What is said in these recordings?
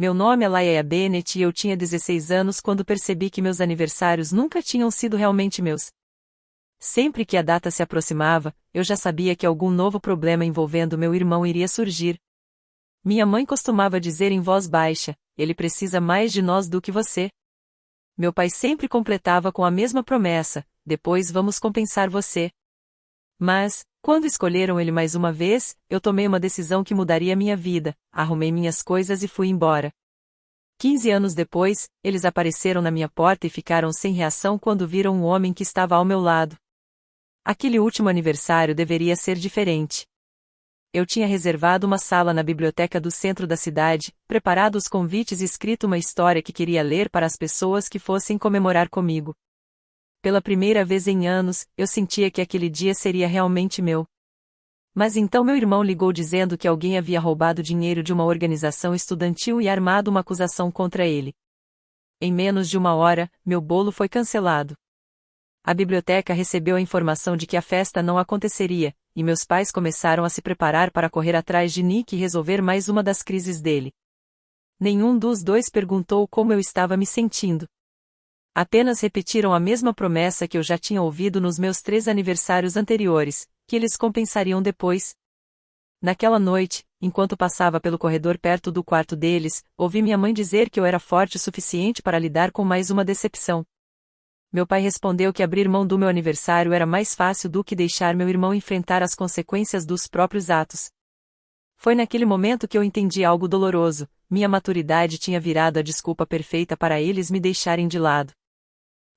Meu nome é Laia Bennett e eu tinha 16 anos quando percebi que meus aniversários nunca tinham sido realmente meus. Sempre que a data se aproximava, eu já sabia que algum novo problema envolvendo meu irmão iria surgir. Minha mãe costumava dizer em voz baixa: ele precisa mais de nós do que você. Meu pai sempre completava com a mesma promessa: depois vamos compensar você. Mas, quando escolheram ele mais uma vez, eu tomei uma decisão que mudaria minha vida, arrumei minhas coisas e fui embora. 15 anos depois, eles apareceram na minha porta e ficaram sem reação quando viram um homem que estava ao meu lado. Aquele último aniversário deveria ser diferente. Eu tinha reservado uma sala na biblioteca do centro da cidade, preparado os convites e escrito uma história que queria ler para as pessoas que fossem comemorar comigo. Pela primeira vez em anos, eu sentia que aquele dia seria realmente meu. Mas então meu irmão ligou dizendo que alguém havia roubado dinheiro de uma organização estudantil e armado uma acusação contra ele. Em menos de uma hora, meu bolo foi cancelado. A biblioteca recebeu a informação de que a festa não aconteceria, e meus pais começaram a se preparar para correr atrás de Nick e resolver mais uma das crises dele. Nenhum dos dois perguntou como eu estava me sentindo. Apenas repetiram a mesma promessa que eu já tinha ouvido nos meus 3 aniversários anteriores, que eles compensariam depois. Naquela noite, enquanto passava pelo corredor perto do quarto deles, ouvi minha mãe dizer que eu era forte o suficiente para lidar com mais uma decepção. Meu pai respondeu que abrir mão do meu aniversário era mais fácil do que deixar meu irmão enfrentar as consequências dos próprios atos. Foi naquele momento que eu entendi algo doloroso: minha maturidade tinha virado a desculpa perfeita para eles me deixarem de lado.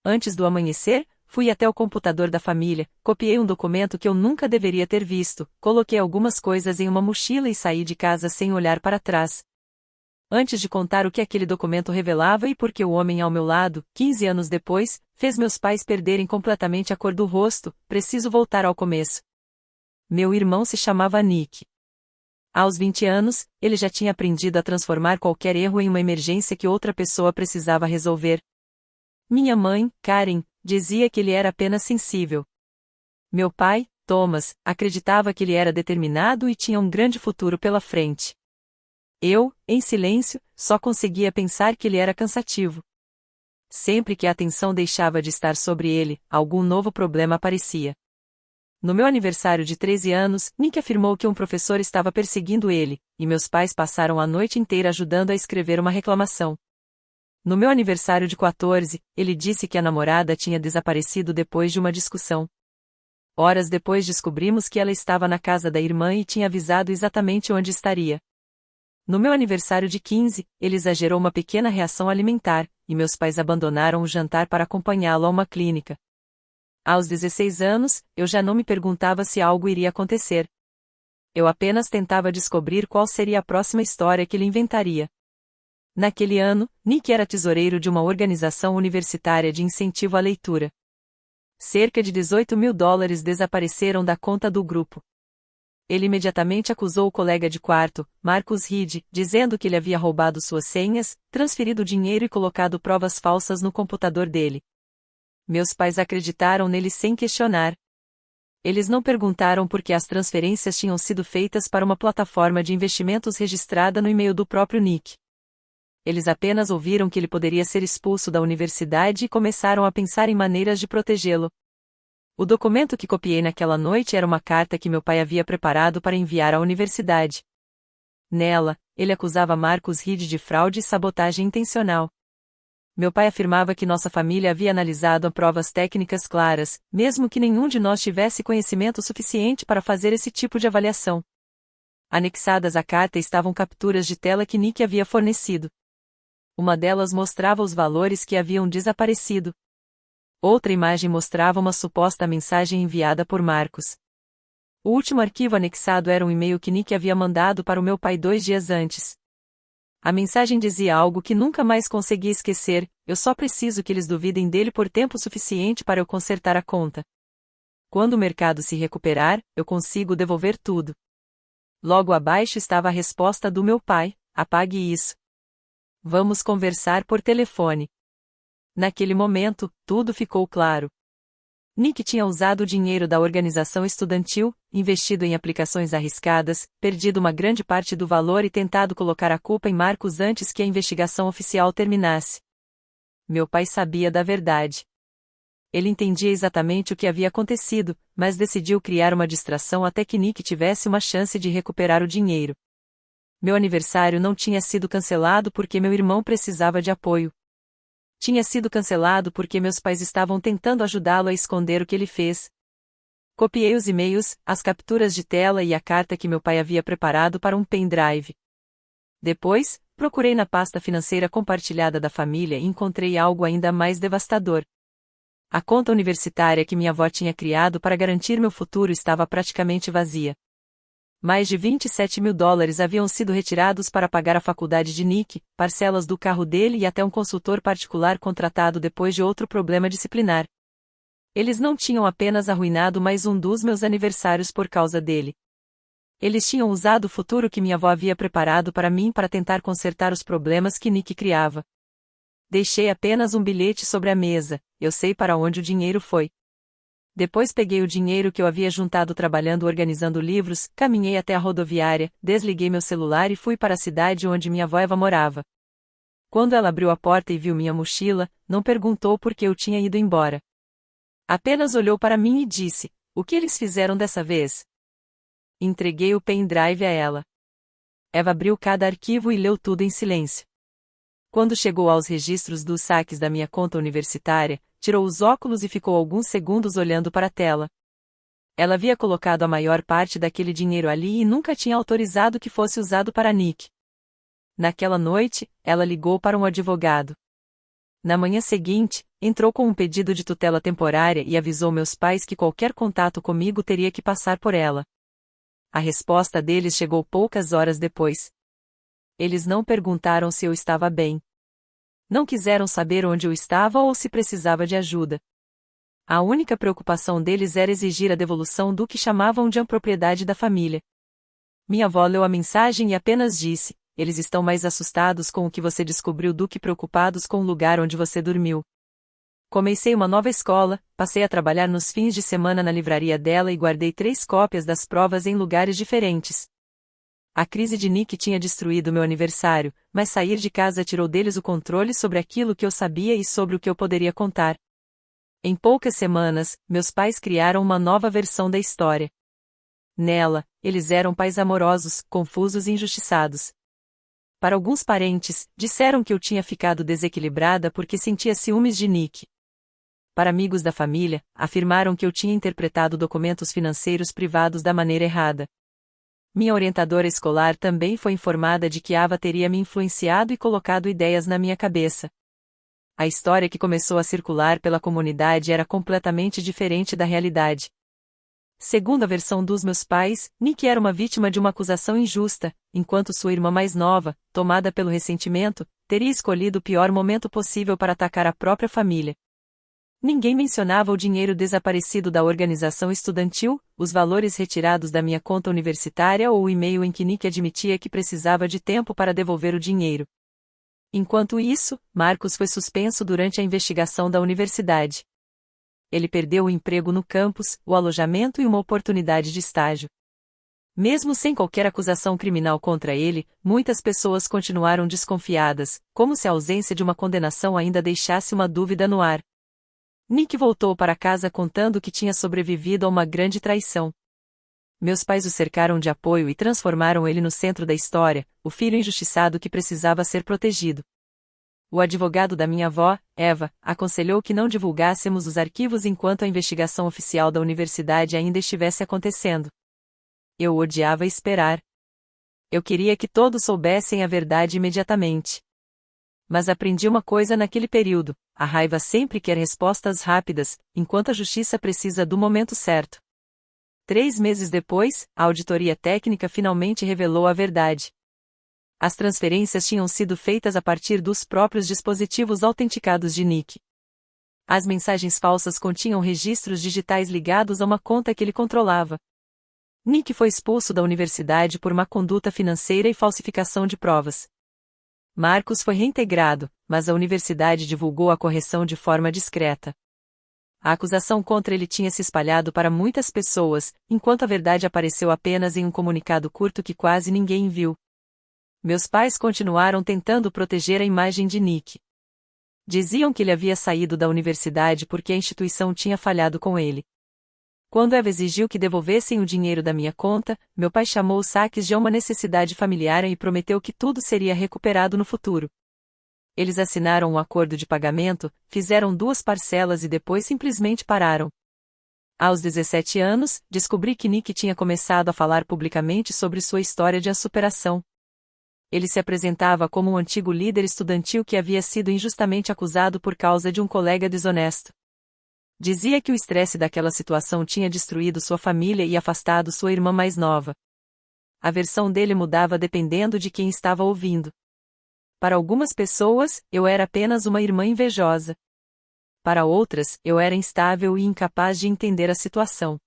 Antes do amanhecer, fui até o computador da família, copiei um documento que eu nunca deveria ter visto, coloquei algumas coisas em uma mochila e saí de casa sem olhar para trás. Antes de contar o que aquele documento revelava e por que o homem ao meu lado, 15 anos depois, fez meus pais perderem completamente a cor do rosto, preciso voltar ao começo. Meu irmão se chamava Nick. Aos 20 anos, ele já tinha aprendido a transformar qualquer erro em uma emergência que outra pessoa precisava resolver. Minha mãe, Karen, dizia que ele era apenas sensível. Meu pai, Thomas, acreditava que ele era determinado e tinha um grande futuro pela frente. Eu, em silêncio, só conseguia pensar que ele era cansativo. Sempre que a atenção deixava de estar sobre ele, algum novo problema aparecia. No meu aniversário de 13 anos, Nick afirmou que um professor estava perseguindo ele, e meus pais passaram a noite inteira ajudando a escrever uma reclamação. No meu aniversário de 14, ele disse que a namorada tinha desaparecido depois de uma discussão. Horas depois descobrimos que ela estava na casa da irmã e tinha avisado exatamente onde estaria. No meu aniversário de 15, ele exagerou uma pequena reação alimentar, e meus pais abandonaram o jantar para acompanhá-lo a uma clínica. Aos 16 anos, eu já não me perguntava se algo iria acontecer. Eu apenas tentava descobrir qual seria a próxima história que ele inventaria. Naquele ano, Nick era tesoureiro de uma organização universitária de incentivo à leitura. Cerca de $18.000 desapareceram da conta do grupo. Ele imediatamente acusou o colega de quarto, Marcus Reed, dizendo que ele havia roubado suas senhas, transferido dinheiro e colocado provas falsas no computador dele. Meus pais acreditaram nele sem questionar. Eles não perguntaram por que as transferências tinham sido feitas para uma plataforma de investimentos registrada no e-mail do próprio Nick. Eles apenas ouviram que ele poderia ser expulso da universidade e começaram a pensar em maneiras de protegê-lo. O documento que copiei naquela noite era uma carta que meu pai havia preparado para enviar à universidade. Nela, ele acusava Marcus Reed de fraude e sabotagem intencional. Meu pai afirmava que nossa família havia analisado provas técnicas claras, mesmo que nenhum de nós tivesse conhecimento suficiente para fazer esse tipo de avaliação. Anexadas à carta estavam capturas de tela que Nick havia fornecido. Uma delas mostrava os valores que haviam desaparecido. Outra imagem mostrava uma suposta mensagem enviada por Marcos. O último arquivo anexado era um e-mail que Nick havia mandado para o meu pai 2 dias antes. A mensagem dizia algo que nunca mais consegui esquecer: eu só preciso que eles duvidem dele por tempo suficiente para eu consertar a conta. Quando o mercado se recuperar, eu consigo devolver tudo. Logo abaixo estava a resposta do meu pai: apague isso. Vamos conversar por telefone. Naquele momento, tudo ficou claro. Nick tinha usado o dinheiro da organização estudantil, investido em aplicações arriscadas, perdido uma grande parte do valor e tentado colocar a culpa em Marcus antes que a investigação oficial terminasse. Meu pai sabia da verdade. Ele entendia exatamente o que havia acontecido, mas decidiu criar uma distração até que Nick tivesse uma chance de recuperar o dinheiro. Meu aniversário não tinha sido cancelado porque meu irmão precisava de apoio. Tinha sido cancelado porque meus pais estavam tentando ajudá-lo a esconder o que ele fez. Copiei os e-mails, as capturas de tela e a carta que meu pai havia preparado para um pendrive. Depois, procurei na pasta financeira compartilhada da família e encontrei algo ainda mais devastador. A conta universitária que minha avó tinha criado para garantir meu futuro estava praticamente vazia. Mais de $27.000 haviam sido retirados para pagar a faculdade de Nick, parcelas do carro dele e até um consultor particular contratado depois de outro problema disciplinar. Eles não tinham apenas arruinado mais um dos meus aniversários por causa dele. Eles tinham usado o futuro que minha avó havia preparado para mim para tentar consertar os problemas que Nick criava. Deixei apenas um bilhete sobre a mesa, eu sei para onde o dinheiro foi. Depois peguei o dinheiro que eu havia juntado trabalhando organizando livros, caminhei até a rodoviária, desliguei meu celular e fui para a cidade onde minha avó Eva morava. Quando ela abriu a porta e viu minha mochila, não perguntou por que eu tinha ido embora. Apenas olhou para mim e disse: "O que eles fizeram dessa vez?" Entreguei o pendrive a ela. Eva abriu cada arquivo e leu tudo em silêncio. Quando chegou aos registros dos saques da minha conta universitária, tirou os óculos e ficou alguns segundos olhando para a tela. Ela havia colocado a maior parte daquele dinheiro ali e nunca tinha autorizado que fosse usado para Nick. Naquela noite, ela ligou para um advogado. Na manhã seguinte, entrou com um pedido de tutela temporária e avisou meus pais que qualquer contato comigo teria que passar por ela. A resposta deles chegou poucas horas depois. Eles não perguntaram se eu estava bem. Não quiseram saber onde eu estava ou se precisava de ajuda. A única preocupação deles era exigir a devolução do que chamavam de a propriedade da família. Minha avó leu a mensagem e apenas disse: "Eles estão mais assustados com o que você descobriu do que preocupados com o lugar onde você dormiu." Comecei uma nova escola, passei a trabalhar nos fins de semana na livraria dela e guardei 3 cópias das provas em lugares diferentes. A crise de Nick tinha destruído meu aniversário, mas sair de casa tirou deles o controle sobre aquilo que eu sabia e sobre o que eu poderia contar. Em poucas semanas, meus pais criaram uma nova versão da história. Nela, eles eram pais amorosos, confusos e injustiçados. Para alguns parentes, disseram que eu tinha ficado desequilibrada porque sentia ciúmes de Nick. Para amigos da família, afirmaram que eu tinha interpretado documentos financeiros privados da maneira errada. Minha orientadora escolar também foi informada de que Ava teria me influenciado e colocado ideias na minha cabeça. A história que começou a circular pela comunidade era completamente diferente da realidade. Segundo a versão dos meus pais, Nick era uma vítima de uma acusação injusta, enquanto sua irmã mais nova, tomada pelo ressentimento, teria escolhido o pior momento possível para atacar a própria família. Ninguém mencionava o dinheiro desaparecido da organização estudantil, os valores retirados da minha conta universitária ou o e-mail em que Nick admitia que precisava de tempo para devolver o dinheiro. Enquanto isso, Marcus foi suspenso durante a investigação da universidade. Ele perdeu o emprego no campus, o alojamento e uma oportunidade de estágio. Mesmo sem qualquer acusação criminal contra ele, muitas pessoas continuaram desconfiadas, como se a ausência de uma condenação ainda deixasse uma dúvida no ar. Nick voltou para casa contando que tinha sobrevivido a uma grande traição. Meus pais o cercaram de apoio e transformaram ele no centro da história, o filho injustiçado que precisava ser protegido. O advogado da minha avó, Eva, aconselhou que não divulgássemos os arquivos enquanto a investigação oficial da universidade ainda estivesse acontecendo. Eu odiava esperar. Eu queria que todos soubessem a verdade imediatamente. Mas aprendi uma coisa naquele período: a raiva sempre quer respostas rápidas, enquanto a justiça precisa do momento certo. 3 meses depois, a auditoria técnica finalmente revelou a verdade. As transferências tinham sido feitas a partir dos próprios dispositivos autenticados de Nick. As mensagens falsas continham registros digitais ligados a uma conta que ele controlava. Nick foi expulso da universidade por má conduta financeira e falsificação de provas. Marcus foi reintegrado, mas a universidade divulgou a correção de forma discreta. A acusação contra ele tinha se espalhado para muitas pessoas, enquanto a verdade apareceu apenas em um comunicado curto que quase ninguém viu. Meus pais continuaram tentando proteger a imagem de Nick. Diziam que ele havia saído da universidade porque a instituição tinha falhado com ele. Quando Eva exigiu que devolvessem o dinheiro da minha conta, meu pai chamou os saques de uma necessidade familiar e prometeu que tudo seria recuperado no futuro. Eles assinaram um acordo de pagamento, fizeram 2 parcelas e depois simplesmente pararam. Aos 17 anos, descobri que Nick tinha começado a falar publicamente sobre sua história de superação. Ele se apresentava como um antigo líder estudantil que havia sido injustamente acusado por causa de um colega desonesto. Dizia que o estresse daquela situação tinha destruído sua família e afastado sua irmã mais nova. A versão dele mudava dependendo de quem estava ouvindo. Para algumas pessoas, eu era apenas uma irmã invejosa. Para outras, eu era instável e incapaz de entender a situação.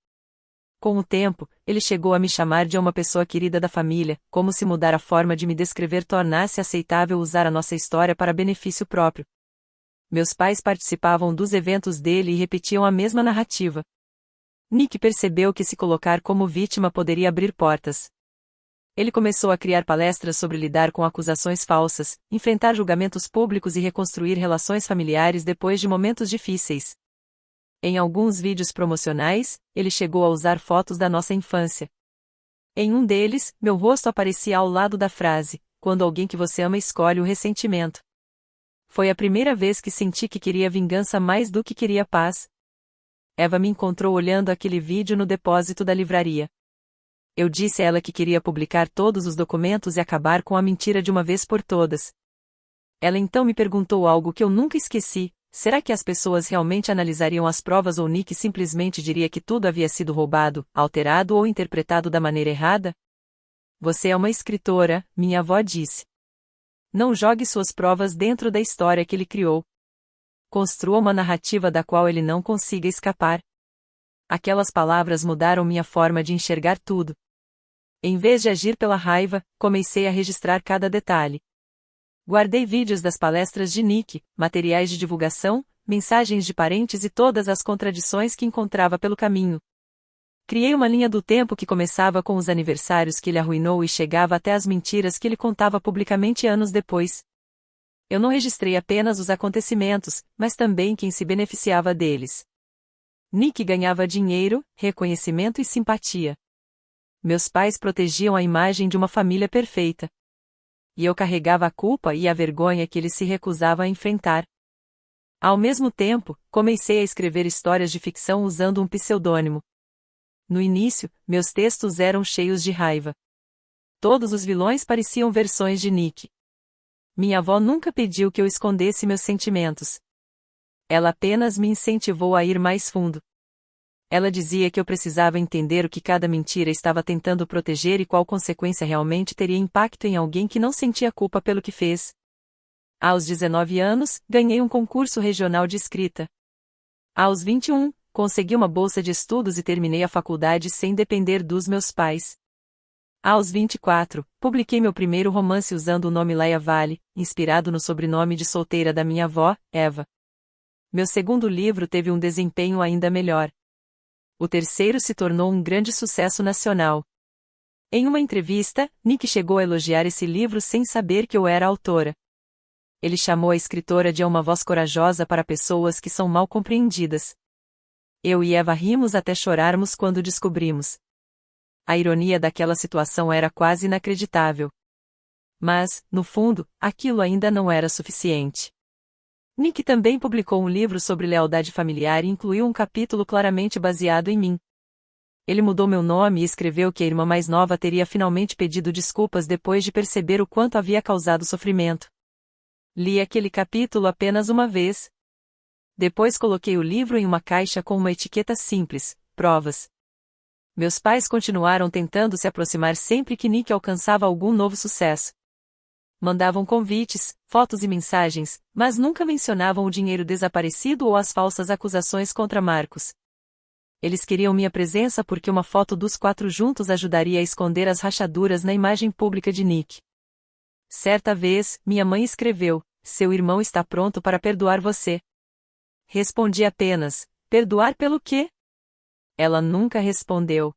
Com o tempo, ele chegou a me chamar de uma pessoa querida da família, como se mudar a forma de me descrever tornasse aceitável usar a nossa história para benefício próprio. Meus pais participavam dos eventos dele e repetiam a mesma narrativa. Nick percebeu que se colocar como vítima poderia abrir portas. Ele começou a criar palestras sobre lidar com acusações falsas, enfrentar julgamentos públicos e reconstruir relações familiares depois de momentos difíceis. Em alguns vídeos promocionais, ele chegou a usar fotos da nossa infância. Em um deles, meu rosto aparecia ao lado da frase: "Quando alguém que você ama escolhe o ressentimento." Foi a primeira vez que senti que queria vingança mais do que queria paz. Eva me encontrou olhando aquele vídeo no depósito da livraria. Eu disse a ela que queria publicar todos os documentos e acabar com a mentira de uma vez por todas. Ela então me perguntou algo que eu nunca esqueci: será que as pessoas realmente analisariam as provas ou Nick simplesmente diria que tudo havia sido roubado, alterado ou interpretado da maneira errada? Você é uma escritora, minha avó disse. Não jogue suas provas dentro da história que ele criou. Construa uma narrativa da qual ele não consiga escapar. Aquelas palavras mudaram minha forma de enxergar tudo. Em vez de agir pela raiva, comecei a registrar cada detalhe. Guardei vídeos das palestras de Nick, materiais de divulgação, mensagens de parentes e todas as contradições que encontrava pelo caminho. Criei uma linha do tempo que começava com os aniversários que ele arruinou e chegava até as mentiras que ele contava publicamente anos depois. Eu não registrei apenas os acontecimentos, mas também quem se beneficiava deles. Nick ganhava dinheiro, reconhecimento e simpatia. Meus pais protegiam a imagem de uma família perfeita. E eu carregava a culpa e a vergonha que ele se recusava a enfrentar. Ao mesmo tempo, comecei a escrever histórias de ficção usando um pseudônimo. No início, meus textos eram cheios de raiva. Todos os vilões pareciam versões de Nick. Minha avó nunca pediu que eu escondesse meus sentimentos. Ela apenas me incentivou a ir mais fundo. Ela dizia que eu precisava entender o que cada mentira estava tentando proteger e qual consequência realmente teria impacto em alguém que não sentia culpa pelo que fez. Aos 19 anos, ganhei um concurso regional de escrita. Aos 21, consegui uma bolsa de estudos e terminei a faculdade sem depender dos meus pais. Aos 24, publiquei meu primeiro romance usando o nome Laia Vale, inspirado no sobrenome de solteira da minha avó, Eva. Meu segundo livro teve um desempenho ainda melhor. O terceiro se tornou um grande sucesso nacional. Em uma entrevista, Nick chegou a elogiar esse livro sem saber que eu era a autora. Ele chamou a escritora de uma voz corajosa para pessoas que são mal compreendidas. Eu e Eva rimos até chorarmos quando descobrimos. A ironia daquela situação era quase inacreditável. Mas, no fundo, aquilo ainda não era suficiente. Nick também publicou um livro sobre lealdade familiar e incluiu um capítulo claramente baseado em mim. Ele mudou meu nome e escreveu que a irmã mais nova teria finalmente pedido desculpas depois de perceber o quanto havia causado sofrimento. Li aquele capítulo apenas uma vez. Depois coloquei o livro em uma caixa com uma etiqueta simples: provas. Meus pais continuaram tentando se aproximar sempre que Nick alcançava algum novo sucesso. Mandavam convites, fotos e mensagens, mas nunca mencionavam o dinheiro desaparecido ou as falsas acusações contra Marcos. Eles queriam minha presença porque uma foto dos 4 juntos ajudaria a esconder as rachaduras na imagem pública de Nick. Certa vez, minha mãe escreveu: "Seu irmão está pronto para perdoar você." Respondi apenas: Perdoar pelo quê? Ela nunca respondeu.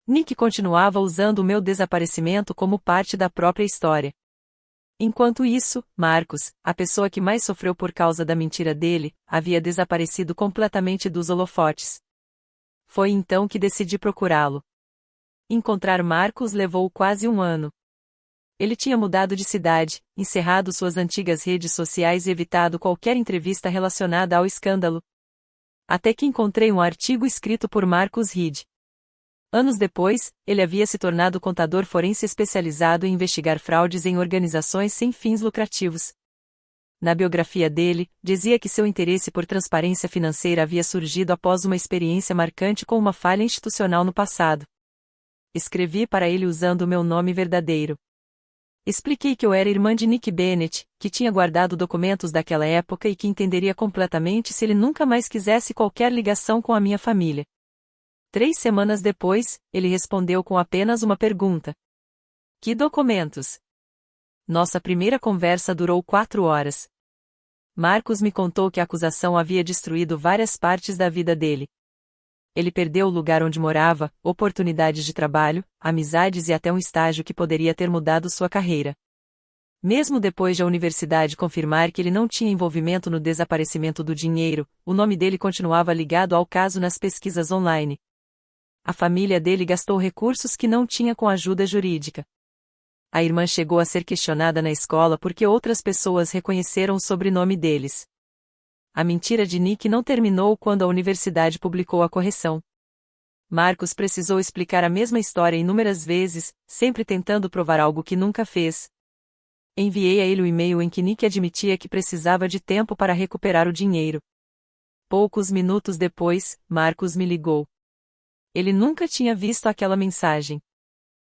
Nick continuava usando o meu desaparecimento como parte da própria história. Enquanto isso, Marcos, a pessoa que mais sofreu por causa da mentira dele, havia desaparecido completamente dos holofotes. Foi então que decidi procurá-lo. Encontrar Marcos levou quase um ano. Ele tinha mudado de cidade, encerrado suas antigas redes sociais e evitado qualquer entrevista relacionada ao escândalo. Até que encontrei um artigo escrito por Marcus Reed. Anos depois, ele havia se tornado contador forense especializado em investigar fraudes em organizações sem fins lucrativos. Na biografia dele, dizia que seu interesse por transparência financeira havia surgido após uma experiência marcante com uma falha institucional no passado. Escrevi para ele usando o meu nome verdadeiro. Expliquei que eu era irmã de Nick Bennett, que tinha guardado documentos daquela época e que entenderia completamente se ele nunca mais quisesse qualquer ligação com a minha família. 3 semanas depois, ele respondeu com apenas uma pergunta. Que documentos? Nossa primeira conversa durou 4 horas. Marcos me contou que a acusação havia destruído várias partes da vida dele. Ele perdeu o lugar onde morava, oportunidades de trabalho, amizades e até um estágio que poderia ter mudado sua carreira. Mesmo depois de a universidade confirmar que ele não tinha envolvimento no desaparecimento do dinheiro, o nome dele continuava ligado ao caso nas pesquisas online. A família dele gastou recursos que não tinha com ajuda jurídica. A irmã chegou a ser questionada na escola porque outras pessoas reconheceram o sobrenome deles. A mentira de Nick não terminou quando a universidade publicou a correção. Marcos precisou explicar a mesma história inúmeras vezes, sempre tentando provar algo que nunca fez. Enviei a ele o e-mail em que Nick admitia que precisava de tempo para recuperar o dinheiro. Poucos minutos depois, Marcos me ligou. Ele nunca tinha visto aquela mensagem.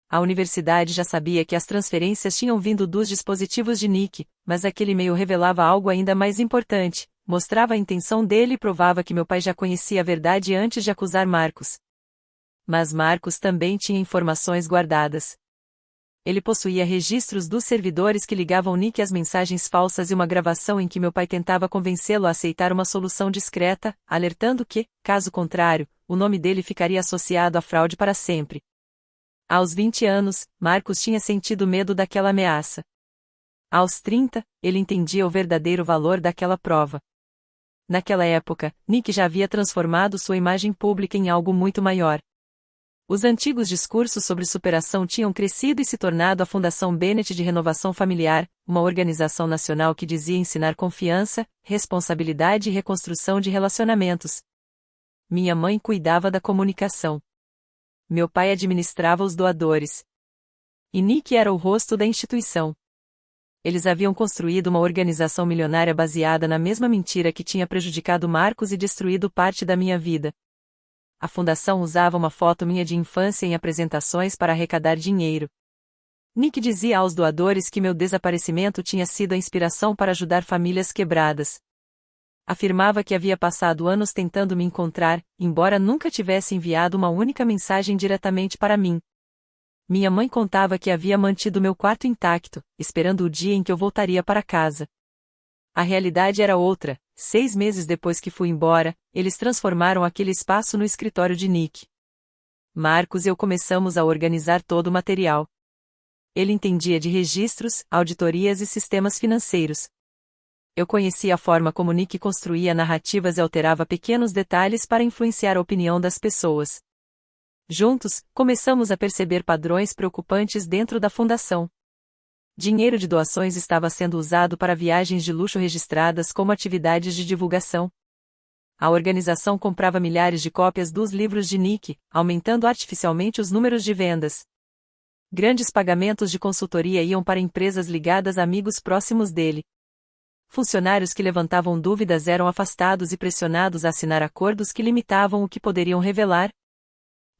A universidade já sabia que as transferências tinham vindo dos dispositivos de Nick, mas aquele e-mail revelava algo ainda mais importante, mostrava a intenção dele e provava que meu pai já conhecia a verdade antes de acusar Marcos. Mas Marcos também tinha informações guardadas. Ele possuía registros dos servidores que ligavam Nick às mensagens falsas e uma gravação em que meu pai tentava convencê-lo a aceitar uma solução discreta, alertando que, caso contrário, o nome dele ficaria associado à fraude para sempre. Aos 20 anos, Marcos tinha sentido medo daquela ameaça. Aos 30, ele entendia o verdadeiro valor daquela prova. Naquela época, Nick já havia transformado sua imagem pública em algo muito maior. Os antigos discursos sobre superação tinham crescido e se tornado a Fundação Bennett de Renovação Familiar, uma organização nacional que dizia ensinar confiança, responsabilidade e reconstrução de relacionamentos. Minha mãe cuidava da comunicação. Meu pai administrava os doadores. E Nick era o rosto da instituição. Eles haviam construído uma organização milionária baseada na mesma mentira que tinha prejudicado Marcos e destruído parte da minha vida. A fundação usava uma foto minha de infância em apresentações para arrecadar dinheiro. Nick dizia aos doadores que meu desaparecimento tinha sido a inspiração para ajudar famílias quebradas. Afirmava que havia passado anos tentando me encontrar, embora nunca tivesse enviado uma única mensagem diretamente para mim. Minha mãe contava que havia mantido meu quarto intacto, esperando o dia em que eu voltaria para casa. A realidade era outra. 6 meses depois que fui embora, eles transformaram aquele espaço no escritório de Nick. Marcos e eu começamos a organizar todo o material. Ele entendia de registros, auditorias e sistemas financeiros. Eu conhecia a forma como Nick construía narrativas e alterava pequenos detalhes para influenciar a opinião das pessoas. Juntos, começamos a perceber padrões preocupantes dentro da fundação. Dinheiro de doações estava sendo usado para viagens de luxo registradas como atividades de divulgação. A organização comprava milhares de cópias dos livros de Nick, aumentando artificialmente os números de vendas. Grandes pagamentos de consultoria iam para empresas ligadas a amigos próximos dele. Funcionários que levantavam dúvidas eram afastados e pressionados a assinar acordos que limitavam o que poderiam revelar.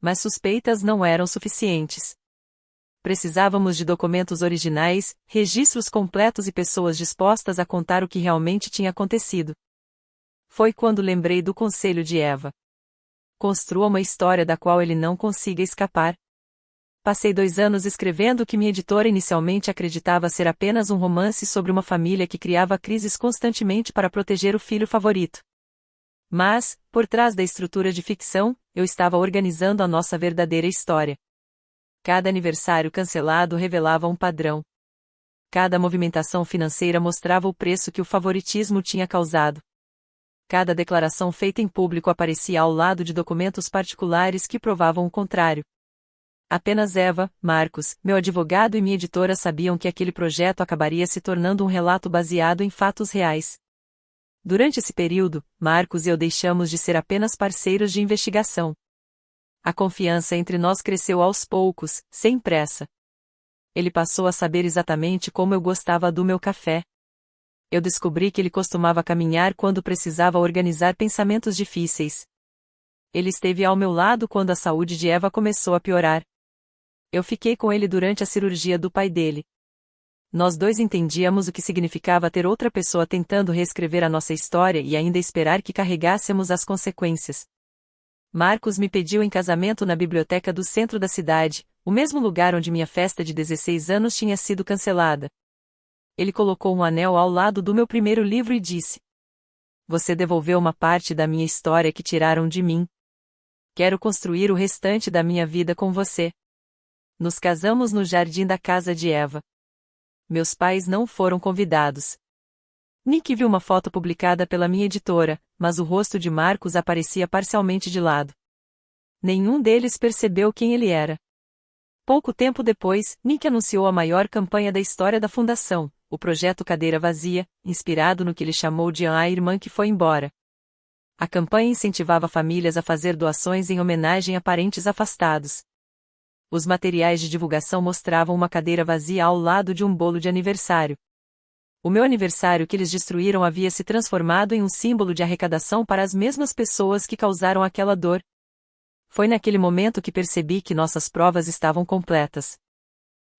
Mas suspeitas não eram suficientes. Precisávamos de documentos originais, registros completos e pessoas dispostas a contar o que realmente tinha acontecido. Foi quando lembrei do conselho de Eva. Construa uma história da qual ele não consiga escapar. Passei 2 anos escrevendo o que minha editora inicialmente acreditava ser apenas um romance sobre uma família que criava crises constantemente para proteger o filho favorito. Mas, por trás da estrutura de ficção, eu estava organizando a nossa verdadeira história. Cada aniversário cancelado revelava um padrão. Cada movimentação financeira mostrava o preço que o favoritismo tinha causado. Cada declaração feita em público aparecia ao lado de documentos particulares que provavam o contrário. Apenas Eva, Marcos, meu advogado e minha editora sabiam que aquele projeto acabaria se tornando um relato baseado em fatos reais. Durante esse período, Marcos e eu deixamos de ser apenas parceiros de investigação. A confiança entre nós cresceu aos poucos, sem pressa. Ele passou a saber exatamente como eu gostava do meu café. Eu descobri que ele costumava caminhar quando precisava organizar pensamentos difíceis. Ele esteve ao meu lado quando a saúde de Eva começou a piorar. Eu fiquei com ele durante a cirurgia do pai dele. Nós dois entendíamos o que significava ter outra pessoa tentando reescrever a nossa história e ainda esperar que carregássemos as consequências. Marcos me pediu em casamento na biblioteca do centro da cidade, o mesmo lugar onde minha festa de 16 anos tinha sido cancelada. Ele colocou um anel ao lado do meu primeiro livro e disse: "Você devolveu uma parte da minha história que tiraram de mim. Quero construir o restante da minha vida com você." Nos casamos no jardim da casa de Eva. Meus pais não foram convidados. Nick viu uma foto publicada pela minha editora, mas o rosto de Marcos aparecia parcialmente de lado. Nenhum deles percebeu quem ele era. Pouco tempo depois, Nick anunciou a maior campanha da história da fundação, o projeto Cadeira Vazia, inspirado no que ele chamou de A Irmã que Foi Embora. A campanha incentivava famílias a fazer doações em homenagem a parentes afastados. Os materiais de divulgação mostravam uma cadeira vazia ao lado de um bolo de aniversário. O meu aniversário que eles destruíram havia se transformado em um símbolo de arrecadação para as mesmas pessoas que causaram aquela dor. Foi naquele momento que percebi que nossas provas estavam completas.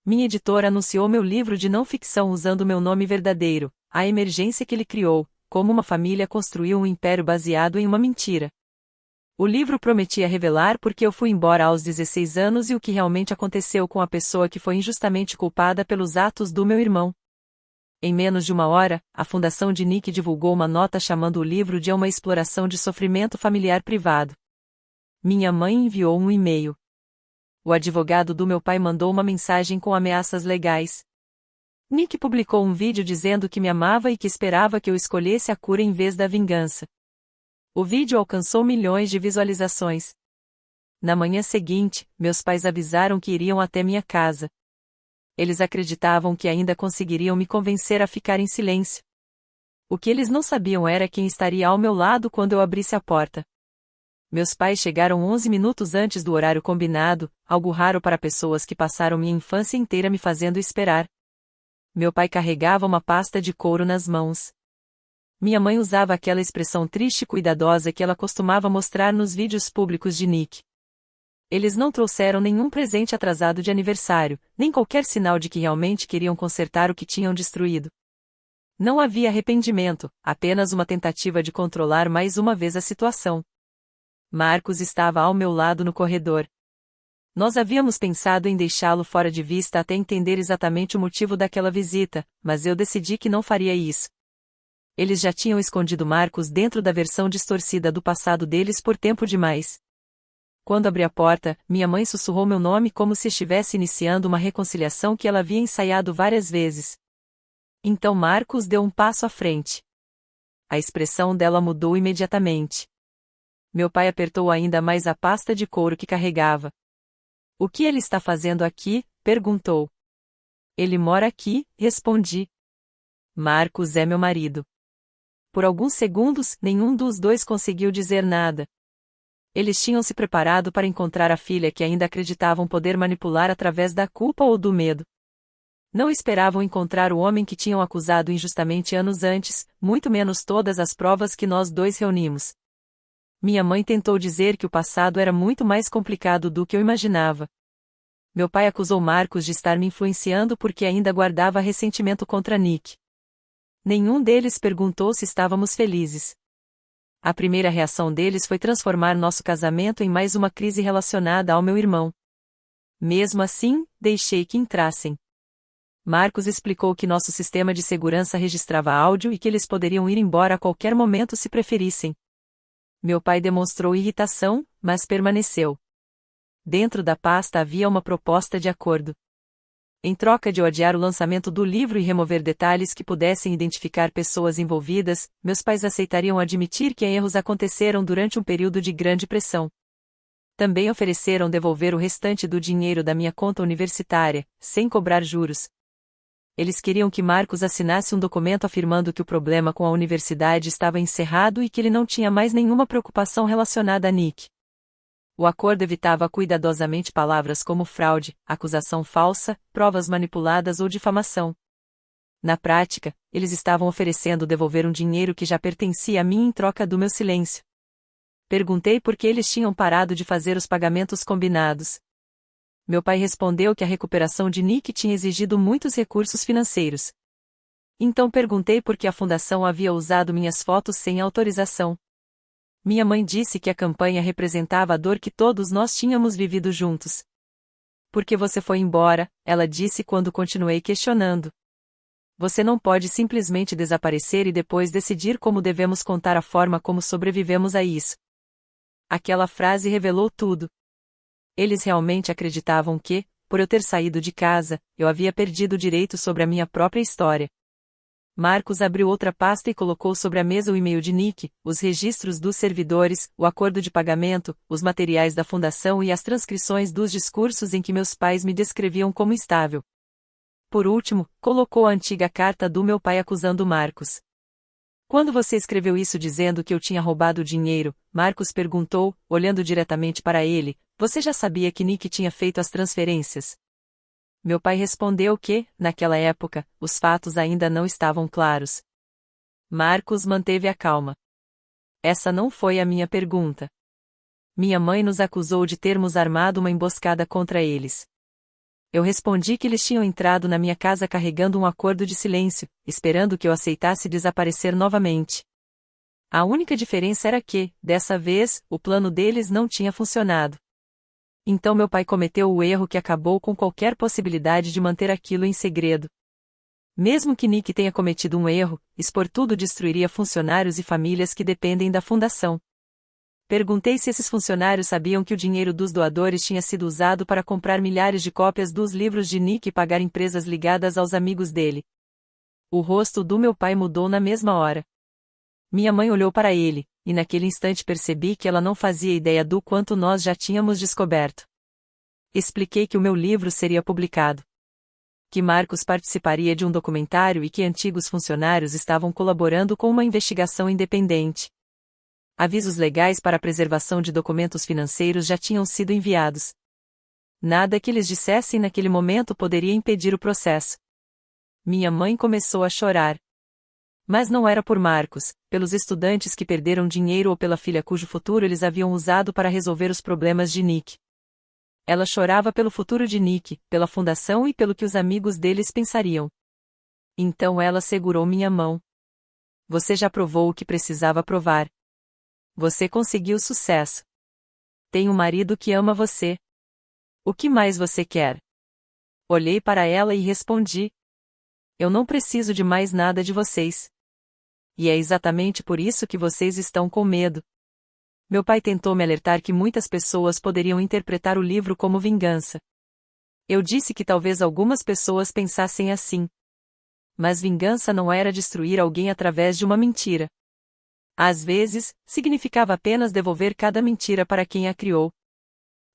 Minha editora anunciou meu livro de não ficção usando meu nome verdadeiro, A Emergência que ele criou, como uma família construiu um império baseado em uma mentira. O livro prometia revelar por que eu fui embora aos 16 anos e o que realmente aconteceu com a pessoa que foi injustamente culpada pelos atos do meu irmão. Em menos de uma hora, a fundação de Nick divulgou uma nota chamando o livro de uma exploração de sofrimento familiar privado. Minha mãe enviou um e-mail. O advogado do meu pai mandou uma mensagem com ameaças legais. Nick publicou um vídeo dizendo que me amava e que esperava que eu escolhesse a cura em vez da vingança. O vídeo alcançou milhões de visualizações. Na manhã seguinte, meus pais avisaram que iriam até minha casa. Eles acreditavam que ainda conseguiriam me convencer a ficar em silêncio. O que eles não sabiam era quem estaria ao meu lado quando eu abrisse a porta. Meus pais chegaram 11 minutos antes do horário combinado, algo raro para pessoas que passaram minha infância inteira me fazendo esperar. Meu pai carregava uma pasta de couro nas mãos. Minha mãe usava aquela expressão triste e cuidadosa que ela costumava mostrar nos vídeos públicos de Nick. Eles não trouxeram nenhum presente atrasado de aniversário, nem qualquer sinal de que realmente queriam consertar o que tinham destruído. Não havia arrependimento, apenas uma tentativa de controlar mais uma vez a situação. Marcos estava ao meu lado no corredor. Nós havíamos pensado em deixá-lo fora de vista até entender exatamente o motivo daquela visita, mas eu decidi que não faria isso. Eles já tinham escondido Marcos dentro da versão distorcida do passado deles por tempo demais. Quando abri a porta, minha mãe sussurrou meu nome como se estivesse iniciando uma reconciliação que ela havia ensaiado várias vezes. Então Marcos deu um passo à frente. A expressão dela mudou imediatamente. Meu pai apertou ainda mais a pasta de couro que carregava. "O que ele está fazendo aqui?" perguntou. "Ele mora aqui", respondi. "Marcos é meu marido." Por alguns segundos, nenhum dos dois conseguiu dizer nada. Eles tinham se preparado para encontrar a filha que ainda acreditavam poder manipular através da culpa ou do medo. Não esperavam encontrar o homem que tinham acusado injustamente anos antes, muito menos todas as provas que nós dois reunimos. Minha mãe tentou dizer que o passado era muito mais complicado do que eu imaginava. Meu pai acusou Marcos de estar me influenciando porque ainda guardava ressentimento contra Nick. Nenhum deles perguntou se estávamos felizes. A primeira reação deles foi transformar nosso casamento em mais uma crise relacionada ao meu irmão. Mesmo assim, deixei que entrassem. Marcos explicou que nosso sistema de segurança registrava áudio e que eles poderiam ir embora a qualquer momento se preferissem. Meu pai demonstrou irritação, mas permaneceu. Dentro da pasta havia uma proposta de acordo. Em troca de odiar o lançamento do livro e remover detalhes que pudessem identificar pessoas envolvidas, meus pais aceitariam admitir que erros aconteceram durante um período de grande pressão. Também ofereceram devolver o restante do dinheiro da minha conta universitária, sem cobrar juros. Eles queriam que Marcos assinasse um documento afirmando que o problema com a universidade estava encerrado e que ele não tinha mais nenhuma preocupação relacionada a Nick. O acordo evitava cuidadosamente palavras como fraude, acusação falsa, provas manipuladas ou difamação. Na prática, eles estavam oferecendo devolver um dinheiro que já pertencia a mim em troca do meu silêncio. Perguntei por que eles tinham parado de fazer os pagamentos combinados. Meu pai respondeu que a recuperação de Nick tinha exigido muitos recursos financeiros. Então perguntei por que a fundação havia usado minhas fotos sem autorização. Minha mãe disse que a campanha representava a dor que todos nós tínhamos vivido juntos. Por que você foi embora? Ela disse quando continuei questionando. Você não pode simplesmente desaparecer e depois decidir como devemos contar a forma como sobrevivemos a isso. Aquela frase revelou tudo. Eles realmente acreditavam que, por eu ter saído de casa, eu havia perdido o direito sobre a minha própria história. Marcos abriu outra pasta e colocou sobre a mesa o e-mail de Nick, os registros dos servidores, o acordo de pagamento, os materiais da fundação e as transcrições dos discursos em que meus pais me descreviam como estável. Por último, colocou a antiga carta do meu pai acusando Marcos. Quando você escreveu isso dizendo que eu tinha roubado o dinheiro, Marcos perguntou, olhando diretamente para ele, você já sabia que Nick tinha feito as transferências? Meu pai respondeu que, naquela época, os fatos ainda não estavam claros. Marcos manteve a calma. Essa não foi a minha pergunta. Minha mãe nos acusou de termos armado uma emboscada contra eles. Eu respondi que eles tinham entrado na minha casa carregando um acordo de silêncio, esperando que eu aceitasse desaparecer novamente. A única diferença era que, dessa vez, o plano deles não tinha funcionado. Então meu pai cometeu o erro que acabou com qualquer possibilidade de manter aquilo em segredo. Mesmo que Nick tenha cometido um erro, expor tudo destruiria funcionários e famílias que dependem da fundação. Perguntei se esses funcionários sabiam que o dinheiro dos doadores tinha sido usado para comprar milhares de cópias dos livros de Nick e pagar empresas ligadas aos amigos dele. O rosto do meu pai mudou na mesma hora. Minha mãe olhou para ele, e naquele instante percebi que ela não fazia ideia do quanto nós já tínhamos descoberto. Expliquei que o meu livro seria publicado. Que Marcos participaria de um documentário e que antigos funcionários estavam colaborando com uma investigação independente. Avisos legais para a preservação de documentos financeiros já tinham sido enviados. Nada que eles dissessem naquele momento poderia impedir o processo. Minha mãe começou a chorar. Mas não era por Marcos, pelos estudantes que perderam dinheiro ou pela filha cujo futuro eles haviam usado para resolver os problemas de Nick. Ela chorava pelo futuro de Nick, pela fundação e pelo que os amigos deles pensariam. Então ela segurou minha mão. Você já provou o que precisava provar. Você conseguiu sucesso. Tem um marido que ama você. O que mais você quer? Olhei para ela e respondi. Eu não preciso de mais nada de vocês. E é exatamente por isso que vocês estão com medo. Meu pai tentou me alertar que muitas pessoas poderiam interpretar o livro como vingança. Eu disse que talvez algumas pessoas pensassem assim. Mas vingança não era destruir alguém através de uma mentira. Às vezes, significava apenas devolver cada mentira para quem a criou.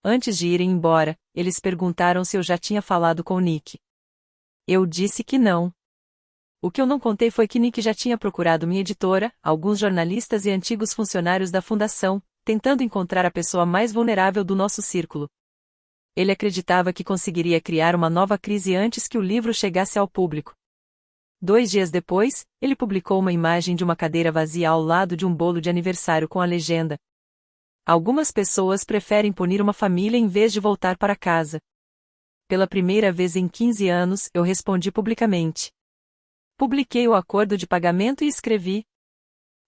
Antes de irem embora, eles perguntaram se eu já tinha falado com Nick. Eu disse que não. O que eu não contei foi que Nick já tinha procurado minha editora, alguns jornalistas e antigos funcionários da fundação, tentando encontrar a pessoa mais vulnerável do nosso círculo. Ele acreditava que conseguiria criar uma nova crise antes que o livro chegasse ao público. 2 dias depois, ele publicou uma imagem de uma cadeira vazia ao lado de um bolo de aniversário com a legenda: algumas pessoas preferem punir uma família em vez de voltar para casa. Pela primeira vez em 15 anos, eu respondi publicamente. Publiquei o acordo de pagamento e escrevi.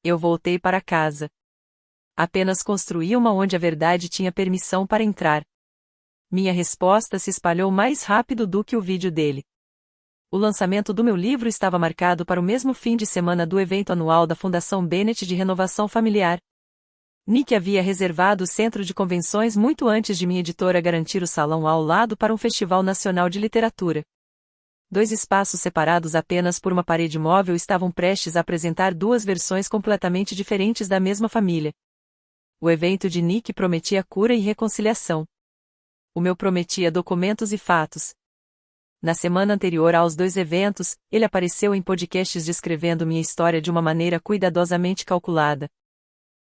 Eu voltei para casa. Apenas construí uma onde a verdade tinha permissão para entrar. Minha resposta se espalhou mais rápido do que o vídeo dele. O lançamento do meu livro estava marcado para o mesmo fim de semana do evento anual da Fundação Bennett de Renovação Familiar. Nick havia reservado o centro de convenções muito antes de minha editora garantir o salão ao lado para um festival nacional de literatura. 2 espaços separados apenas por uma parede móvel estavam prestes a apresentar 2 versões completamente diferentes da mesma família. O evento de Nick prometia cura e reconciliação. O meu prometia documentos e fatos. Na semana anterior aos 2 eventos, ele apareceu em podcasts descrevendo minha história de uma maneira cuidadosamente calculada.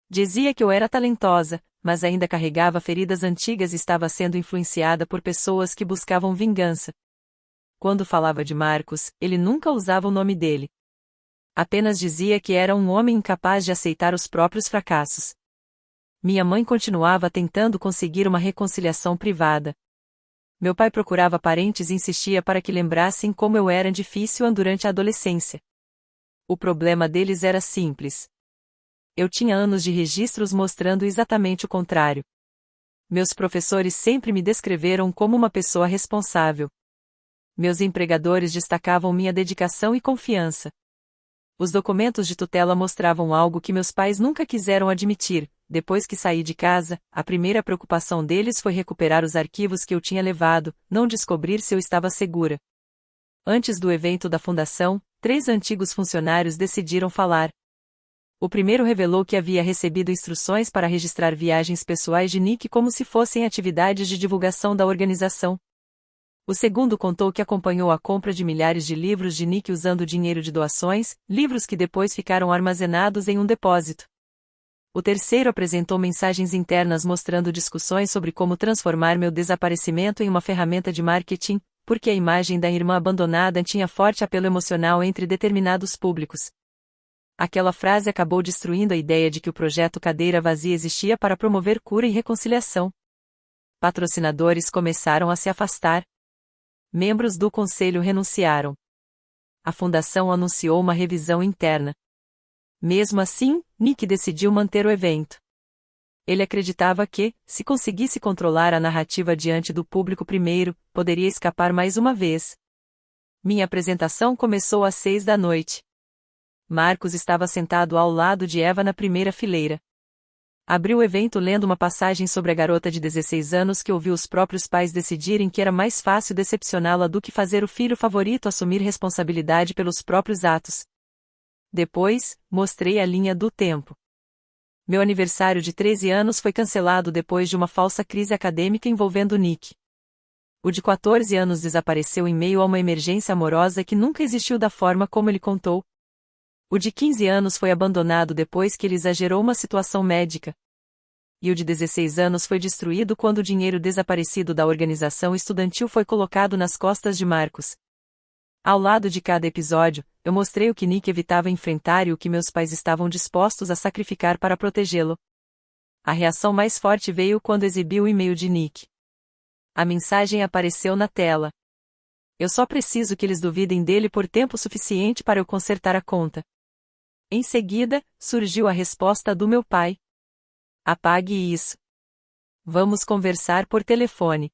Dizia que eu era talentosa, mas ainda carregava feridas antigas e estava sendo influenciada por pessoas que buscavam vingança. Quando falava de Marcos, ele nunca usava o nome dele. Apenas dizia que era um homem incapaz de aceitar os próprios fracassos. Minha mãe continuava tentando conseguir uma reconciliação privada. Meu pai procurava parentes e insistia para que lembrassem como eu era difícil durante a adolescência. O problema deles era simples. Eu tinha anos de registros mostrando exatamente o contrário. Meus professores sempre me descreveram como uma pessoa responsável. Meus empregadores destacavam minha dedicação e confiança. Os documentos de tutela mostravam algo que meus pais nunca quiseram admitir. Depois que saí de casa, a primeira preocupação deles foi recuperar os arquivos que eu tinha levado, não descobrir se eu estava segura. Antes do evento da fundação, 3 antigos funcionários decidiram falar. O primeiro revelou que havia recebido instruções para registrar viagens pessoais de Nick como se fossem atividades de divulgação da organização. O segundo contou que acompanhou a compra de milhares de livros de Nick usando dinheiro de doações, livros que depois ficaram armazenados em um depósito. O terceiro apresentou mensagens internas mostrando discussões sobre como transformar meu desaparecimento em uma ferramenta de marketing, porque a imagem da irmã abandonada tinha forte apelo emocional entre determinados públicos. Aquela frase acabou destruindo a ideia de que o projeto Cadeira Vazia existia para promover cura e reconciliação. Patrocinadores começaram a se afastar. Membros do conselho renunciaram. A fundação anunciou uma revisão interna. Mesmo assim, Nick decidiu manter o evento. Ele acreditava que, se conseguisse controlar a narrativa diante do público primeiro, poderia escapar mais uma vez. Minha apresentação começou às 6 da noite. Marcos estava sentado ao lado de Eva na primeira fileira. Abriu o evento lendo uma passagem sobre a garota de 16 anos que ouviu os próprios pais decidirem que era mais fácil decepcioná-la do que fazer o filho favorito assumir responsabilidade pelos próprios atos. Depois, mostrei a linha do tempo. Meu aniversário de 13 anos foi cancelado depois de uma falsa crise acadêmica envolvendo Nick. O de 14 anos desapareceu em meio a uma emergência amorosa que nunca existiu da forma como ele contou. O de 15 anos foi abandonado depois que ele exagerou uma situação médica. E o de 16 anos foi destruído quando o dinheiro desaparecido da organização estudantil foi colocado nas costas de Marcos. Ao lado de cada episódio, eu mostrei o que Nick evitava enfrentar e o que meus pais estavam dispostos a sacrificar para protegê-lo. A reação mais forte veio quando exibi o e-mail de Nick. A mensagem apareceu na tela. Eu só preciso que eles duvidem dele por tempo suficiente para eu consertar a conta. Em seguida, surgiu a resposta do meu pai. Apague isso. Vamos conversar por telefone.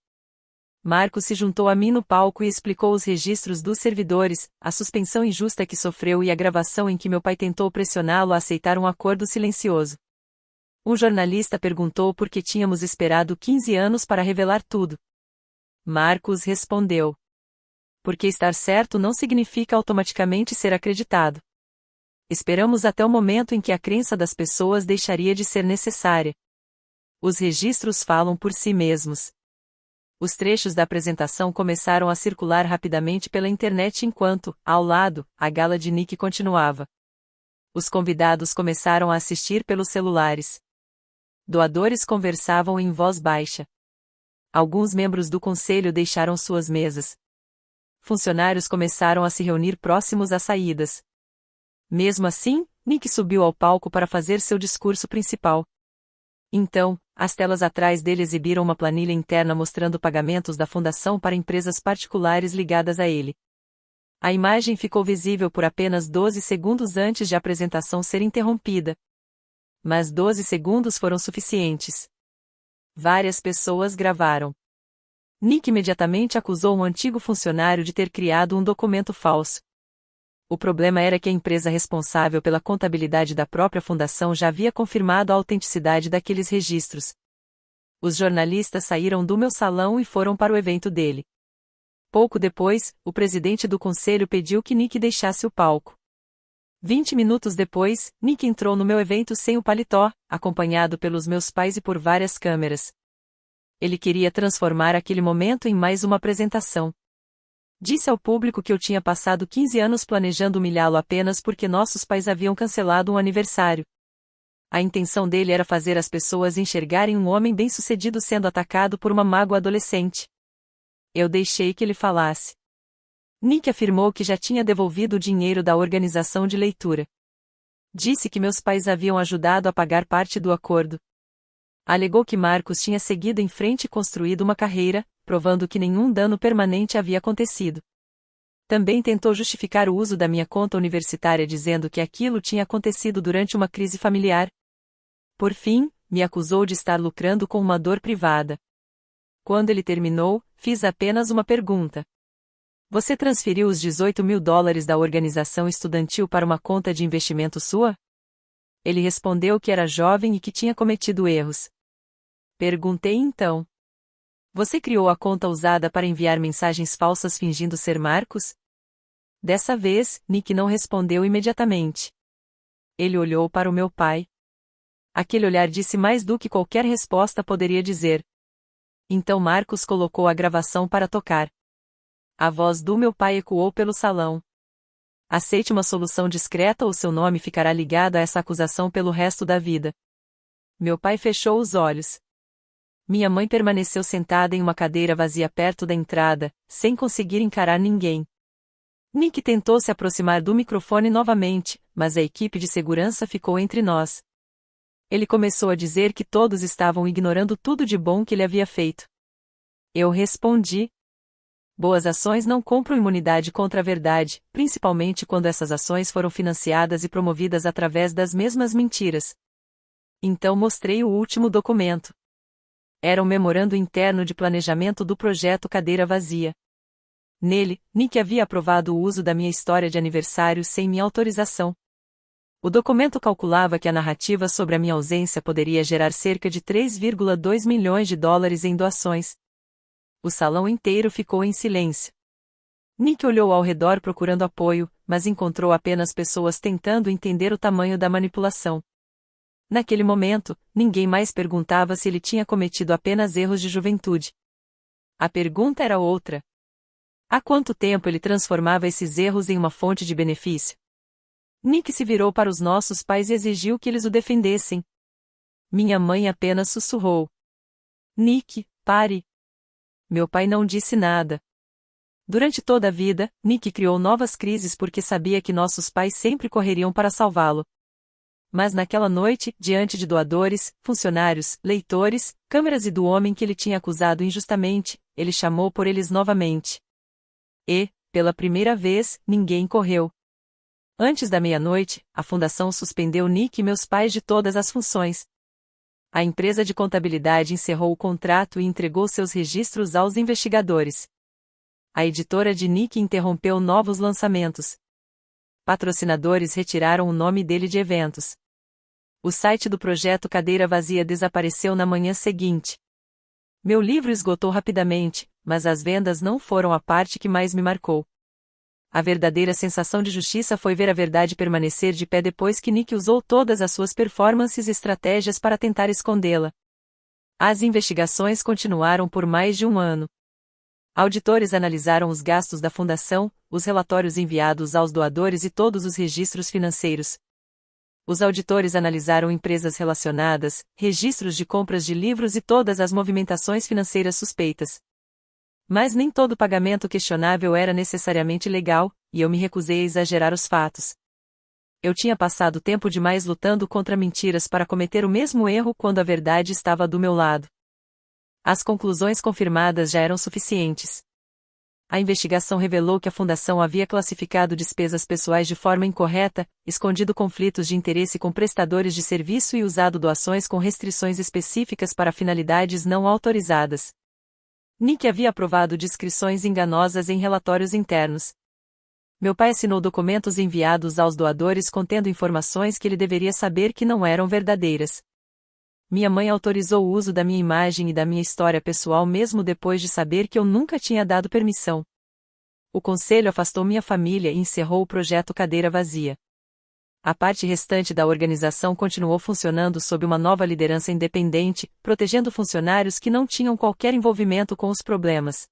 Marcos se juntou a mim no palco e explicou os registros dos servidores, a suspensão injusta que sofreu e a gravação em que meu pai tentou pressioná-lo a aceitar um acordo silencioso. Um jornalista perguntou por que tínhamos esperado 15 anos para revelar tudo. Marcos respondeu. Porque estar certo não significa automaticamente ser acreditado. Esperamos até o momento em que a crença das pessoas deixaria de ser necessária. Os registros falam por si mesmos. Os trechos da apresentação começaram a circular rapidamente pela internet enquanto, ao lado, a gala de Nick continuava. Os convidados começaram a assistir pelos celulares. Doadores conversavam em voz baixa. Alguns membros do conselho deixaram suas mesas. Funcionários começaram a se reunir próximos às saídas. Mesmo assim, Nick subiu ao palco para fazer seu discurso principal. Então, as telas atrás dele exibiram uma planilha interna mostrando pagamentos da fundação para empresas particulares ligadas a ele. A imagem ficou visível por apenas 12 segundos antes de a apresentação ser interrompida. Mas 12 segundos foram suficientes. Várias pessoas gravaram. Nick imediatamente acusou um antigo funcionário de ter criado um documento falso. O problema era que a empresa responsável pela contabilidade da própria fundação já havia confirmado a autenticidade daqueles registros. Os jornalistas saíram do meu salão e foram para o evento dele. Pouco depois, o presidente do conselho pediu que Nick deixasse o palco. 20 minutos depois, Nick entrou no meu evento sem o paletó, acompanhado pelos meus pais e por várias câmeras. Ele queria transformar aquele momento em mais uma apresentação. Disse ao público que eu tinha passado 15 anos planejando humilhá-lo apenas porque nossos pais haviam cancelado um aniversário. A intenção dele era fazer as pessoas enxergarem um homem bem-sucedido sendo atacado por uma mágoa adolescente. Eu deixei que ele falasse. Nick afirmou que já tinha devolvido o dinheiro da organização de leitura. Disse que meus pais haviam ajudado a pagar parte do acordo. Alegou que Marcos tinha seguido em frente e construído uma carreira, provando que nenhum dano permanente havia acontecido. Também tentou justificar o uso da minha conta universitária dizendo que aquilo tinha acontecido durante uma crise familiar. Por fim, me acusou de estar lucrando com uma dor privada. Quando ele terminou, fiz apenas uma pergunta. Você transferiu os $18.000 da organização estudantil para uma conta de investimento sua? Ele respondeu que era jovem e que tinha cometido erros. Perguntei então. Você criou a conta usada para enviar mensagens falsas fingindo ser Marcos? Dessa vez, Nick não respondeu imediatamente. Ele olhou para o meu pai. Aquele olhar disse mais do que qualquer resposta poderia dizer. Então Marcos colocou a gravação para tocar. A voz do meu pai ecoou pelo salão. Aceite uma solução discreta ou seu nome ficará ligado a essa acusação pelo resto da vida. Meu pai fechou os olhos. Minha mãe permaneceu sentada em uma cadeira vazia perto da entrada, sem conseguir encarar ninguém. Nick tentou se aproximar do microfone novamente, mas a equipe de segurança ficou entre nós. Ele começou a dizer que todos estavam ignorando tudo de bom que ele havia feito. Eu respondi. Boas ações não compram imunidade contra a verdade, principalmente quando essas ações foram financiadas e promovidas através das mesmas mentiras. Então mostrei o último documento. Era um memorando interno de planejamento do projeto Cadeira Vazia. Nele, Nick havia aprovado o uso da minha história de aniversário sem minha autorização. O documento calculava que a narrativa sobre a minha ausência poderia gerar cerca de $3,2 milhões em doações. O salão inteiro ficou em silêncio. Nick olhou ao redor procurando apoio, mas encontrou apenas pessoas tentando entender o tamanho da manipulação. Naquele momento, ninguém mais perguntava se ele tinha cometido apenas erros de juventude. A pergunta era outra. Há quanto tempo ele transformava esses erros em uma fonte de benefício? Nick se virou para os nossos pais e exigiu que eles o defendessem. Minha mãe apenas sussurrou. Nick, pare. Meu pai não disse nada. Durante toda a vida, Nick criou novas crises porque sabia que nossos pais sempre correriam para salvá-lo. Mas naquela noite, diante de doadores, funcionários, leitores, câmeras e do homem que ele tinha acusado injustamente, ele chamou por eles novamente. E, pela primeira vez, ninguém correu. Antes da meia-noite, a fundação suspendeu Nick e meus pais de todas as funções. A empresa de contabilidade encerrou o contrato e entregou seus registros aos investigadores. A editora de Nick interrompeu novos lançamentos. Patrocinadores retiraram o nome dele de eventos. O site do projeto Cadeira Vazia desapareceu na manhã seguinte. Meu livro esgotou rapidamente, mas as vendas não foram a parte que mais me marcou. A verdadeira sensação de justiça foi ver a verdade permanecer de pé depois que Nick usou todas as suas performances e estratégias para tentar escondê-la. As investigações continuaram por mais de um ano. Auditores analisaram os gastos da fundação, os relatórios enviados aos doadores e todos os registros financeiros. Os auditores analisaram empresas relacionadas, registros de compras de livros e todas as movimentações financeiras suspeitas. Mas nem todo pagamento questionável era necessariamente legal, e eu me recusei a exagerar os fatos. Eu tinha passado tempo demais lutando contra mentiras para cometer o mesmo erro quando a verdade estava do meu lado. As conclusões confirmadas já eram suficientes. A investigação revelou que a fundação havia classificado despesas pessoais de forma incorreta, escondido conflitos de interesse com prestadores de serviço e usado doações com restrições específicas para finalidades não autorizadas. Nick havia aprovado descrições enganosas em relatórios internos. Meu pai assinou documentos enviados aos doadores contendo informações que ele deveria saber que não eram verdadeiras. Minha mãe autorizou o uso da minha imagem e da minha história pessoal mesmo depois de saber que eu nunca tinha dado permissão. O conselho afastou minha família e encerrou o projeto Cadeira Vazia. A parte restante da organização continuou funcionando sob uma nova liderança independente, protegendo funcionários que não tinham qualquer envolvimento com os problemas.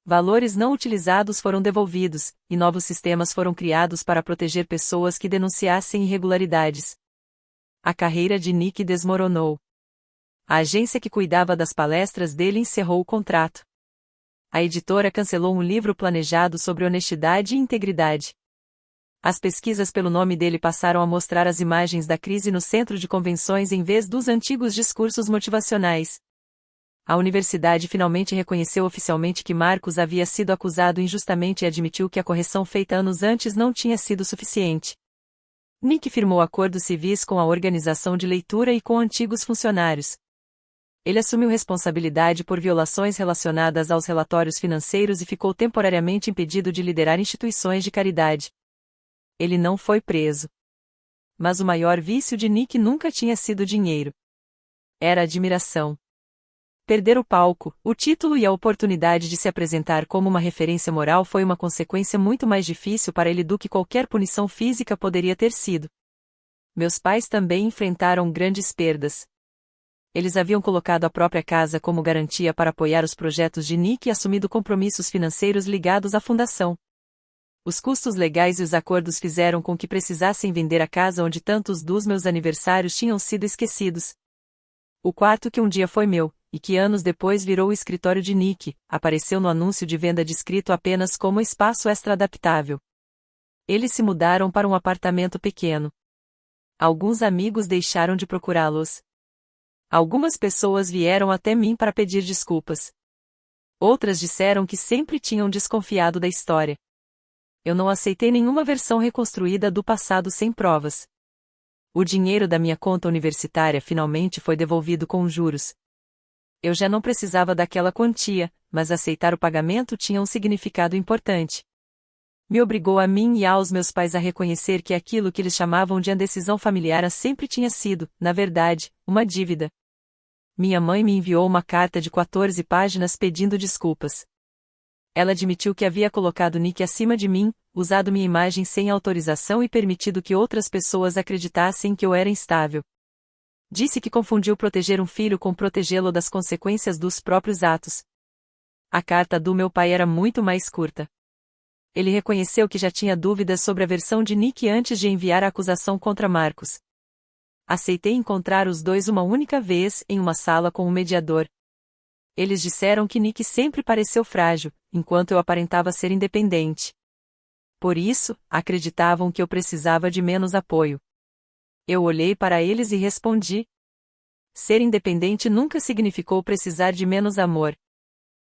Valores não utilizados foram devolvidos, e novos sistemas foram criados para proteger pessoas que denunciassem irregularidades. A carreira de Nick desmoronou. A agência que cuidava das palestras dele encerrou o contrato. A editora cancelou um livro planejado sobre honestidade e integridade. As pesquisas pelo nome dele passaram a mostrar as imagens da crise no centro de convenções em vez dos antigos discursos motivacionais. A universidade finalmente reconheceu oficialmente que Marcus havia sido acusado injustamente e admitiu que a correção feita anos antes não tinha sido suficiente. Nick firmou acordos civis com a organização de leitura e com antigos funcionários. Ele assumiu responsabilidade por violações relacionadas aos relatórios financeiros e ficou temporariamente impedido de liderar instituições de caridade. Ele não foi preso. Mas o maior vício de Nick nunca tinha sido dinheiro. Era admiração. Perder o palco, o título e a oportunidade de se apresentar como uma referência moral foi uma consequência muito mais difícil para ele do que qualquer punição física poderia ter sido. Meus pais também enfrentaram grandes perdas. Eles haviam colocado a própria casa como garantia para apoiar os projetos de Nick e assumido compromissos financeiros ligados à fundação. Os custos legais e os acordos fizeram com que precisassem vender a casa onde tantos dos meus aniversários tinham sido esquecidos. O quarto que um dia foi meu, e que anos depois virou o escritório de Nick, apareceu no anúncio de venda descrito apenas como espaço extra-adaptável. Eles se mudaram para um apartamento pequeno. Alguns amigos deixaram de procurá-los. Algumas pessoas vieram até mim para pedir desculpas. Outras disseram que sempre tinham desconfiado da história. Eu não aceitei nenhuma versão reconstruída do passado sem provas. O dinheiro da minha conta universitária finalmente foi devolvido com juros. Eu já não precisava daquela quantia, mas aceitar o pagamento tinha um significado importante. Me obrigou a mim e aos meus pais a reconhecer que aquilo que eles chamavam de indecisão familiar sempre tinha sido, na verdade, uma dívida. Minha mãe me enviou uma carta de 14 páginas pedindo desculpas. Ela admitiu que havia colocado Nick acima de mim, usado minha imagem sem autorização e permitido que outras pessoas acreditassem que eu era instável. Disse que confundiu proteger um filho com protegê-lo das consequências dos próprios atos. A carta do meu pai era muito mais curta. Ele reconheceu que já tinha dúvidas sobre a versão de Nick antes de enviar a acusação contra Marcus. Aceitei encontrar os dois uma única vez em uma sala com um mediador. Eles disseram que Nick sempre pareceu frágil, enquanto eu aparentava ser independente. Por isso, acreditavam que eu precisava de menos apoio. Eu olhei para eles e respondi. Ser independente nunca significou precisar de menos amor.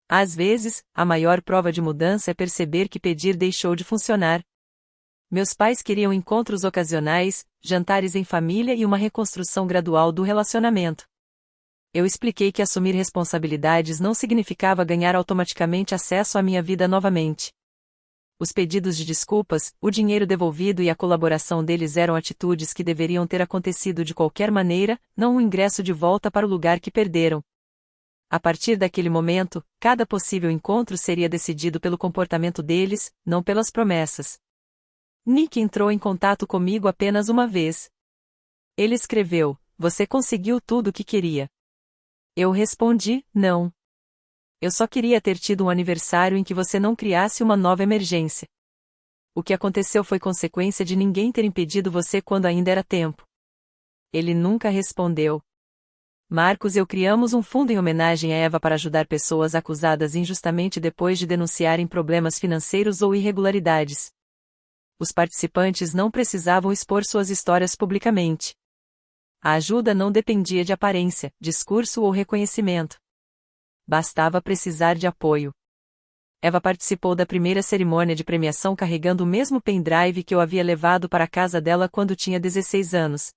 Às vezes, a maior prova de mudança é perceber que pedir deixou de funcionar. Meus pais queriam encontros ocasionais, jantares em família e uma reconstrução gradual do relacionamento. Eu expliquei que assumir responsabilidades não significava ganhar automaticamente acesso à minha vida novamente. Os pedidos de desculpas, o dinheiro devolvido e a colaboração deles eram atitudes que deveriam ter acontecido de qualquer maneira, não um ingresso de volta para o lugar que perderam. A partir daquele momento, cada possível encontro seria decidido pelo comportamento deles, não pelas promessas. Nick entrou em contato comigo apenas uma vez. Ele escreveu: "Você conseguiu tudo o que queria." Eu respondi: "Não. Eu só queria ter tido um aniversário em que você não criasse uma nova emergência. O que aconteceu foi consequência de ninguém ter impedido você quando ainda era tempo." Ele nunca respondeu. Marcus e eu criamos um fundo em homenagem a Eva para ajudar pessoas acusadas injustamente depois de denunciarem problemas financeiros ou irregularidades. Os participantes não precisavam expor suas histórias publicamente. A ajuda não dependia de aparência, discurso ou reconhecimento. Bastava precisar de apoio. Eva participou da primeira cerimônia de premiação carregando o mesmo pendrive que eu havia levado para a casa dela quando tinha 16 anos.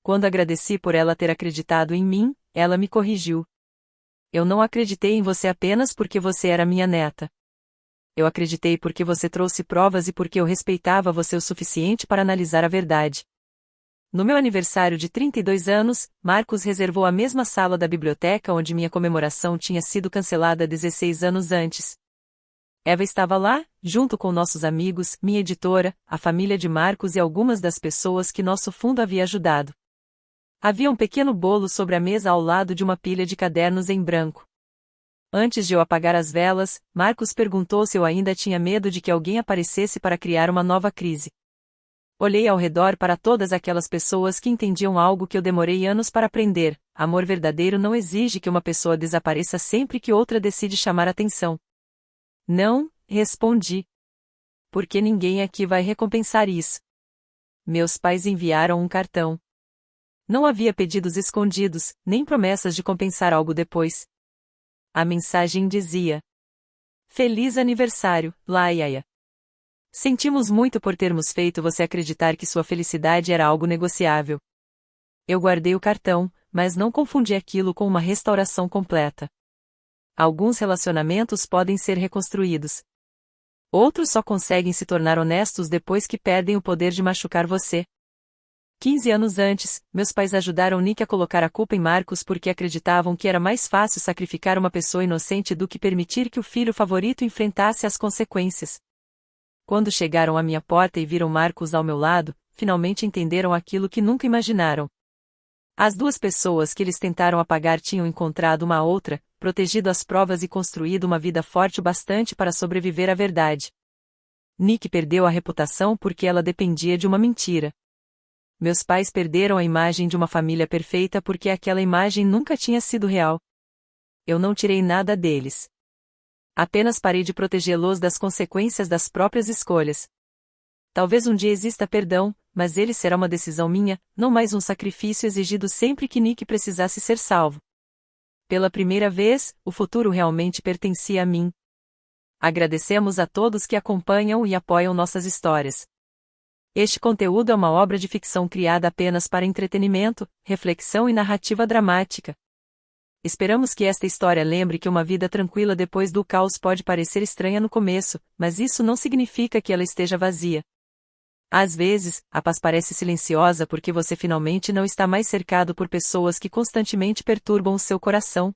Quando agradeci por ela ter acreditado em mim, ela me corrigiu. "Eu não acreditei em você apenas porque você era minha neta. eu acreditei porque você trouxe provas e porque eu respeitava você o suficiente para analisar a verdade. No meu aniversário de 32 anos, Marcos reservou a mesma sala da biblioteca onde minha comemoração tinha sido cancelada 16 anos antes. Eva estava lá, junto com nossos amigos, minha editora, a família de Marcos e algumas das pessoas que nosso fundo havia ajudado. Havia um pequeno bolo sobre a mesa ao lado de uma pilha de cadernos em branco. Antes de eu apagar as velas, Marcos perguntou se eu ainda tinha medo de que alguém aparecesse para criar uma nova crise. Olhei ao redor para todas aquelas pessoas que entendiam algo que eu demorei anos para aprender: amor verdadeiro não exige que uma pessoa desapareça sempre que outra decide chamar atenção. Não, respondi. Porque ninguém aqui vai recompensar isso. Meus pais enviaram um cartão. Não havia pedidos escondidos, nem promessas de compensar algo depois. A mensagem dizia: Feliz aniversário, Laia. Sentimos muito por termos feito você acreditar que sua felicidade era algo negociável. Eu guardei o cartão, mas não confundi aquilo com uma restauração completa. Alguns relacionamentos podem ser reconstruídos. Outros só conseguem se tornar honestos depois que perdem o poder de machucar você. 15 anos antes, meus pais ajudaram Nick a colocar a culpa em Marcos porque acreditavam que era mais fácil sacrificar uma pessoa inocente do que permitir que o filho favorito enfrentasse as consequências. Quando chegaram à minha porta e viram Marcos ao meu lado, finalmente entenderam aquilo que nunca imaginaram. As duas pessoas que eles tentaram apagar tinham encontrado uma outra, protegido as provas e construído uma vida forte o bastante para sobreviver à verdade. Nick perdeu a reputação porque ela dependia de uma mentira. Meus pais perderam a imagem de uma família perfeita porque aquela imagem nunca tinha sido real. Eu não tirei nada deles. Apenas parei de protegê-los das consequências das próprias escolhas. Talvez um dia exista perdão, mas ele será uma decisão minha, não mais um sacrifício exigido sempre que Nick precisasse ser salvo. Pela primeira vez, o futuro realmente pertencia a mim. Agradecemos a todos que acompanham e apoiam nossas histórias. Este conteúdo é uma obra de ficção criada apenas para entretenimento, reflexão e narrativa dramática. Esperamos que esta história lembre que uma vida tranquila depois do caos pode parecer estranha no começo, mas isso não significa que ela esteja vazia. Às vezes, a paz parece silenciosa porque você finalmente não está mais cercado por pessoas que constantemente perturbam o seu coração.